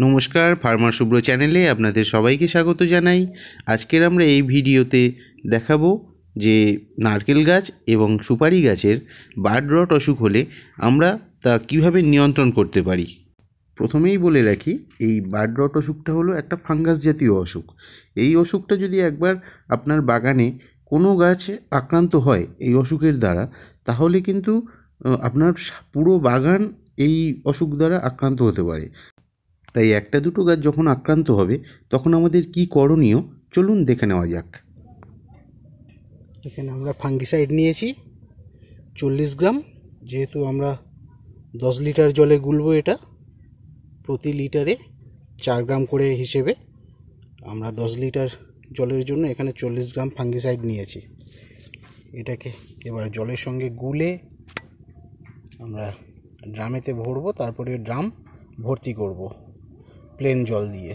নমস্কার, ফার্মার শুভ্র চ্যানেলে আপনাদের সবাইকে স্বাগত জানাই। আজকের আমরা এই ভিডিওতে দেখাবো যে নারকেল গাছ এবং সুপারি গাছের বার্ড রট অসুখ হলে আমরা তা কিভাবে নিয়ন্ত্রণ করতে পারি। প্রথমেই বলে রাখি, এই বার্ড রট অসুখটা হলো একটা ফাঙ্গাস জাতীয় অসুখ। এই অসুখটা যদি একবার আপনার বাগানে কোনো গাছ আক্রান্ত হয় এই অসুখের দ্বারা, তাহলে কিন্তু আপনার পুরো বাগান এই অসুখ দ্বারা আক্রান্ত হতে পারে। তাই একটা দুটো গাছ যখন আক্রান্ত হবে তখন আমাদের কি করণীয় চলুন দেখে নেওয়া যাক। এখানে আমরা ফাঙ্গিসাইড নিয়েছি 40 গ্রাম। যেহেতু আমরা 10 লিটার জলে গুলবো, এটা প্রতি লিটারে 4 গ্রাম করে হিসেবে আমরা 10 লিটার জলের জন্য এখানে 40 গ্রাম ফাঙ্গিসাইড নিয়েছি। এটাকে এবার জলের সঙ্গে গুলে আমরা ড্রামেতে ভরবো, তারপরে ড্রাম ভর্তি করব প্লেন জল দিয়ে।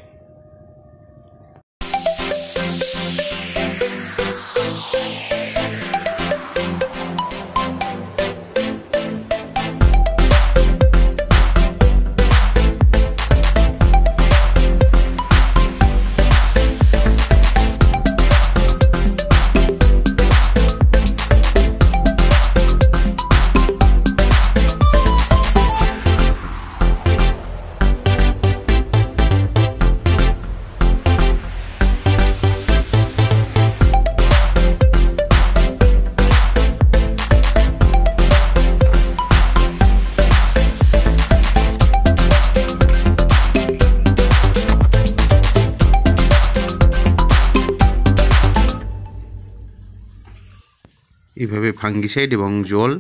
এইভাবে ফাঙ্গিসাইড এবং জল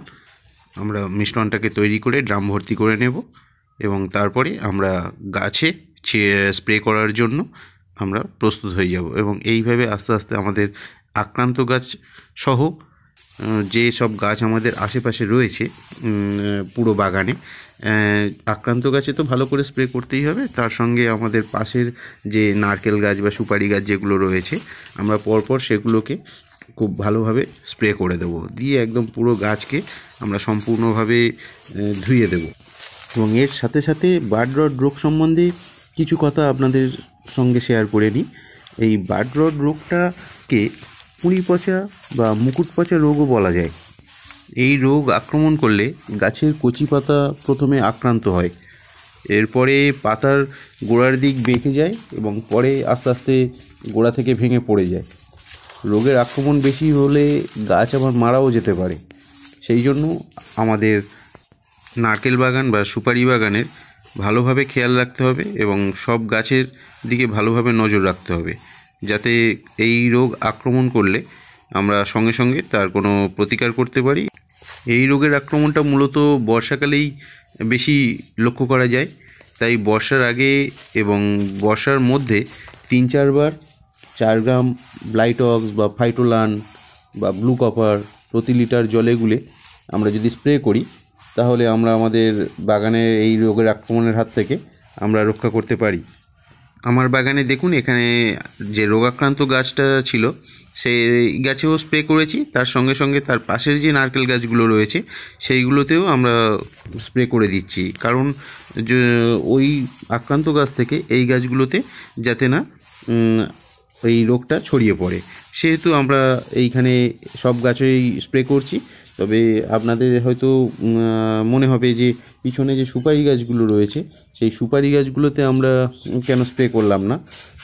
আমরা মিশ্রণটাকে তৈরি করে ড্রাম ভর্তি করে নেব এবং তারপরে আমরা গাছে স্প্রে করার জন্য আমরা প্রস্তুত হয়ে যাব। এবং এইভাবে আস্তে আস্তে আমাদের আক্রান্ত গাছ সহ যে সব গাছ আমাদের আশেপাশে রয়েছে পুরো বাগানে, আক্রান্ত গাছে তো ভালো করে স্প্রে করতেই হবে, তার সঙ্গে আমাদের পাশের যে নারকেল গাছ বা সুপারি গাছ যেগুলো রয়েছে আমরা পরপর সেগুলোকে খুব ভালোভাবে স্প্রে করে দেবো, দিয়ে একদম পুরো গাছকে আমরা সম্পূর্ণভাবে ধুয়ে দেব। এবং এর সাথে সাথে বার্ড রট রোগ সম্বন্ধে কিছু কথা আপনাদের সঙ্গে শেয়ার করে নিই। এই বার্ড রট রোগটাকে কুঁড়ি পচা বা মুকুট পচা রোগও বলা যায়। এই রোগ আক্রমণ করলে গাছের কচি পাতা প্রথমে আক্রান্ত হয়, এরপরে পাতার গোড়ার দিক বেঁকে যায় এবং পরে আস্তে আস্তে গোড়া থেকে ভেঙে পড়ে যায়। রোগের আক্রমণ বেশি হলে গাছ আবার মারাও যেতে পারে। সেই জন্য আমাদের নারকেল বাগান বা সুপারি বাগানের ভালোভাবে খেয়াল রাখতে হবে এবং সব গাছের দিকে ভালোভাবে নজর রাখতে হবে, যাতে এই রোগ আক্রমণ করলে আমরা সঙ্গে সঙ্গে তার কোনো প্রতিকার করতে পারি। এই রোগের আক্রমণটা মূলত বর্ষাকালেই বেশি লক্ষ্য করা যায়, তাই বর্ষার আগে এবং বর্ষার মধ্যে 3-4 বার 4 গ্রাম ব্লাইটক্স বা ফাইটোলান বা ব্লু কপার প্রতি লিটার জলে গুলে আমরা যদি স্প্রে করি, তাহলে আমরা আমাদের বাগানের এই রোগের আক্রমণের হাত থেকে আমরা রক্ষা করতে পারি। আমার বাগানে দেখুন, এখানে যে রোগাক্রান্ত গাছটা ছিল সেই গাছেও স্প্রে করেছি, তার সঙ্গে সঙ্গে তার পাশের যে নারকেল গাছগুলো রয়েছে সেইগুলোতেও আমরা স্প্রে করে দিচ্ছি, কারণ ওই আক্রান্ত গাছ থেকে এই গাছগুলোতে যাতে না এই রোগটা ছড়িয়ে পড়ে, সেহেতু আমরা এইখানে সব গাছেই স্প্রে করছি। তবে আপনাদের হয়তো মনে হবে যে পিছনে যে সুপারি গাছগুলো রয়েছে সেই সুপারি গাছগুলোতে আমরা কেন স্প্রে করলাম না,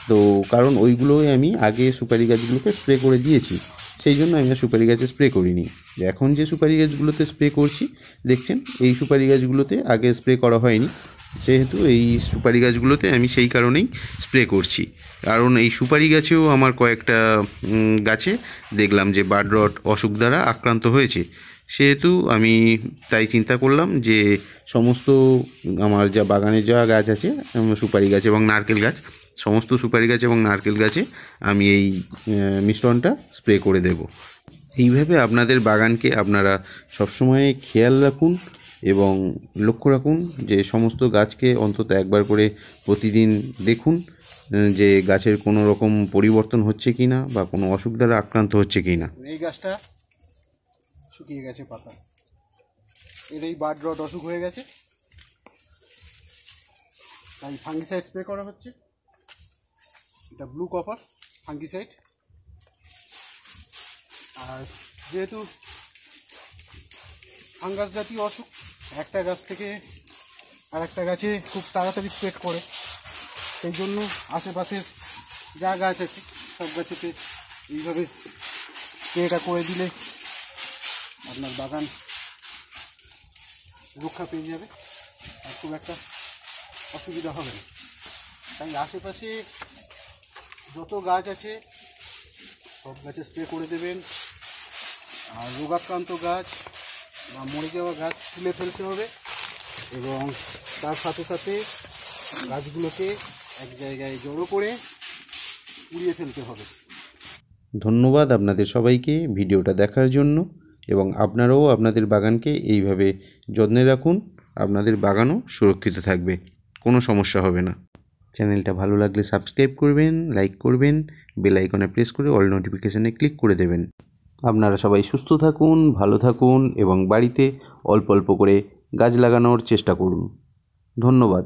তো কারণ ওইগুলোই আমি আগে সুপারি গাছগুলোকে স্প্রে করে দিয়েছি, সেই জন্য আমি সুপারি গাছে স্প্রে করিনি। এখন যে সুপারি গাছগুলোতে স্প্রে করছি দেখছেন, এই সুপারি গাছগুলোতে আগে স্প্রে করা হয়নি, সেহেতু এই সুপারি গাছগুলোতে আমি সেই কারণেই স্প্রে করছি। কারণ এই সুপারি গাছেও আমার কয়েকটা গাছে দেখলাম যে বার্ড রট অসুখ দ্বারা আক্রান্ত হয়েছে, সেহেতু আমি তাই চিন্তা করলাম যে সমস্ত আমার যা বাগানে যা গাছ আছে সুপারি গাছ এবং নারকেল গাছ, সমস্ত সুপারি গাছ এবং নারকেল গাছে আমি এই মিশ্রণটা স্প্রে করে দেব। এইভাবে আপনাদের বাগানকে আপনারা সবসময় খেয়াল রাখুন এবং লক্ষ্য রাখুন যে সমস্ত গাছকে অন্তত একবার করে প্রতিদিন দেখুন যে গাছের কোনো রকম পরিবর্তন হচ্ছে কি না বা কোনো অসুখ দ্বারা আক্রান্ত হচ্ছে কি না। এই গাছটা শুকিয়ে গেছে পাতা, এর এই বার্ড রট অসুখ হয়ে গেছে। তাই ফাঙ্গিসাইড স্প্রে করা হচ্ছে। এটা ব্লু কপার ফাঙ্গিসাইড। আর যেহেতু ফাঙ্গাস জাতীয় অসুখ একটা গাছ থেকে আর একটা গাছে খুব তাড়াতাড়ি স্প্রেড করে, সেই জন্য আশেপাশের যা গাছ আছে সব গাছেতে এইভাবে স্প্রেটা করে দিলে আপনার বাগান রক্ষা পেয়ে যাবে আর খুব একটা অসুবিধা হবে না। তাই আশেপাশে যত গাছ আছে সব গাছে স্প্রে করে দেবেন। আর রোগাক্রান্ত গাছ বা মরে যাওয়া গাছ তুলে ফেলতে হবে এবং তার সাথে সাথে গাছগুলোকে এক জায়গায় জড়ো করে উড়িয়ে ফেলতে হবে। ধন্যবাদ আপনাদের সবাইকে ভিডিওটা দেখার জন্য, এবং আপনারাও আপনাদের বাগানকে এইভাবে যত্নে রাখুন, আপনাদের বাগানও সুরক্ষিত থাকবে, কোনো সমস্যা হবে না। চ্যানেলটা ভালো লাগলে সাবস্ক্রাইব করবেন, লাইক করবেন, বেল আইকনে প্রেস করে অল নোটিফিকেশানে ক্লিক করে দেবেন। আপনারা সবাই সুস্থ থাকুন, ভালো থাকুন এবং বাড়িতে অল্প অল্প করে গাছ লাগানোর চেষ্টা করুন। ধন্যবাদ।